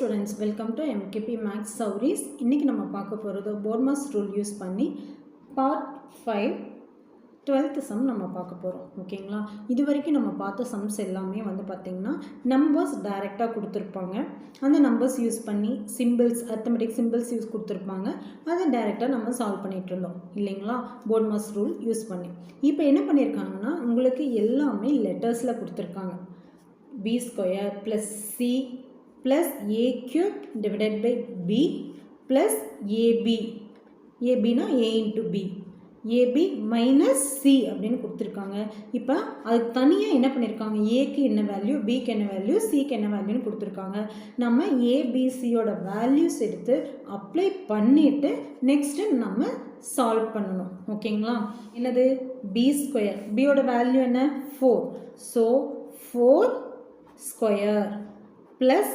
students, welcome to MKP Maths Saurys. இன்னைக்கு நம்ம பார்க்க போறது Bormas rule யூஸ் பண்ணி part 5 12th sum நம்ம பார்க்க போறோம். ஓகேங்களா? இதுவரைக்கும் நம்ம பார்த்த sums எல்லாமே வந்து பாத்தீங்கன்னா numbers டைரக்ட்டா கொடுத்திருப்பாங்க. அந்த numbers யூஸ் பண்ணி symbols, arithmetic symbols யூஸ் கொடுத்திருப்பாங்க. அதை டைரக்ட்டா நம்ம சால்வ் பண்ணிட்டு இருந்தோம். இல்லீங்களா? Bormas rule யூஸ் பண்ணி. இப்போ என்ன பண்ணிருக்காங்கன்னா உங்களுக்கு எல்லாமே லெட்டர்ஸ்ல கொடுத்திருக்காங்க. b square plus c plus a cube divided by b plus ab. ab na a into b. ab minus c அப்படின்னு கொடுத்திருக்காங்க. இப்போ அது தனியா என்ன பண்ணிருக்காங்க? a க்கு என்ன வேல்யூ, b க்கு என்ன வேல்யூ, c க்கு என்ன வேல்யூன்னு கொடுத்திருக்காங்க. நம்ம a b c யோட வேல்யூஸ் எடுத்து அப்ளை பண்ணிட்டு நெக்ஸ்ட் நம்ம சால்வ் பண்ணனும். ஓகேங்களா? என்னது? b square. b யோட வேல்யூ என்ன? 4. so 4 ஸ்கொயர் பிளஸ்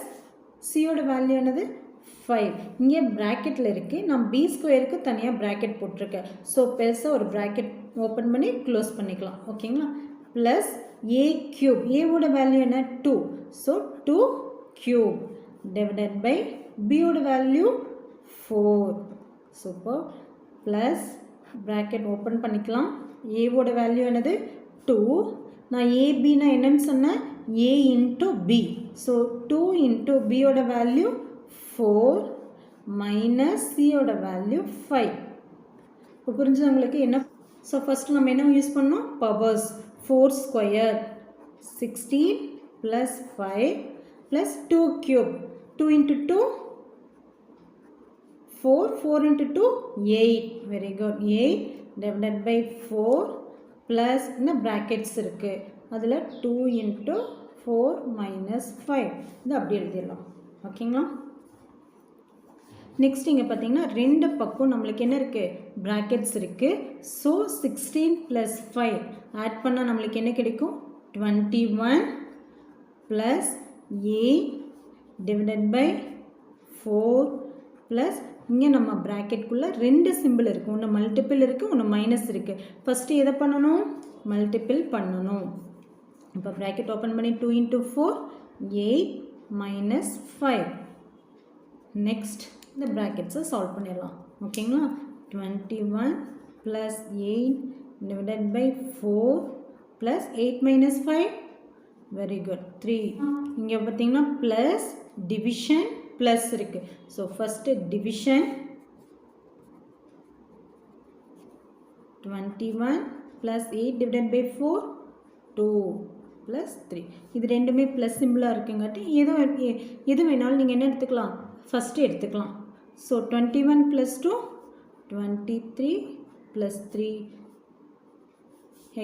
c யோட வேல்யூ என்னது? 5. இங்கே பிராக்கெட்டில் இருக்குது. நான் b ஸ்கொயருக்கு தனியாக பிராக்கெட் போட்டிருக்கேன். ஸோ பெருசாக ஒரு பிராக்கெட் ஓப்பன் பண்ணி க்ளோஸ் பண்ணிக்கலாம். ஓகேங்களா? Plus a cube. ஏவோட வேல்யூ என்ன? 2. So 2 cube divided by b யோட value 4. Super. Plus bracket open பண்ணிக்கலாம். ஏவோட வேல்யூ என்னது? 2. நான் ஏபின்னா என்னன்னு சொன்னேன்? a into b. so 2 into b யோட வேல்யூ 4 minus c யோட வேல்யூ 5. இப்போ புரிஞ்சது உங்களுக்கு என்ன? ஸோ ஃபர்ஸ்ட் நம்ம என்ன யூஸ் பண்ணோம்? Powers. 4 square 16 plus 5 plus 2 cube. 2 into 2 4. 4 into 2 8. very good. 8 divided by 4 plus இந்த brackets இருக்கு. அதில் 2 into 4 minus 5. இது அப்படி எழுதிடலாம். ஓகேங்களா? நெக்ஸ்ட் இங்கே பார்த்தீங்கன்னா ரெண்டு பக்கம் நம்மளுக்கு என்ன இருக்குது? ப்ராக்கெட்ஸ் இருக்குது. ஸோ 16 + 5 ஆட் பண்ணால் நம்மளுக்கு என்ன கிடைக்கும்? 21 + 8 டிவைடட் பை 4 ப்ளஸ் இங்கே நம்ம ப்ராக்கெட்குள்ளே ரெண்டு சிம்பிள் இருக்குது. ஒன்று மல்டிப்பிள் இருக்குது, ஒன்று மைனஸ் இருக்குது. ஃபஸ்ட்டு எதை பண்ணணும்? மல்டிப்பிள் பண்ணணும். இப்போ ப்ராக்கெட் ஓப்பன் பண்ணி 2 into 4 8 minus 5. நெக்ஸ்ட் இந்த ப்ராக்கெட்ஸை சால்வ் பண்ணிடலாம். ஓகேங்களா? 21 + 8 divided by 4 plus 8 minus 5. Very good. 3. இங்கே பார்த்தீங்கன்னா ப்ளஸ் டிவிஷன் ப்ளஸ் இருக்கு. So first division 21 + 8 divided by 4 2 + 3. இது ரெண்டுமே ப்ளஸ் சிம்பிளாக இருக்குங்காட்டி எது வேணாலும் நீங்கள் என்ன எடுத்துக்கலாம்? ஃபஸ்ட்டு எடுத்துக்கலாம். ஸோ 21 + 2 23 + 3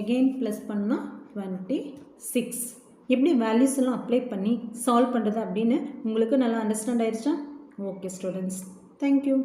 again ப்ளஸ் பண்ணால் 26. எப்படி வேல்யூஸ் எல்லாம் அப்ளை பண்ணி சால்வ் பண்ணுறது அப்படின்னு உங்களுக்கு நல்லா அண்டர்ஸ்டாண்ட் ஆயிடுச்சா? Okay students, thank you.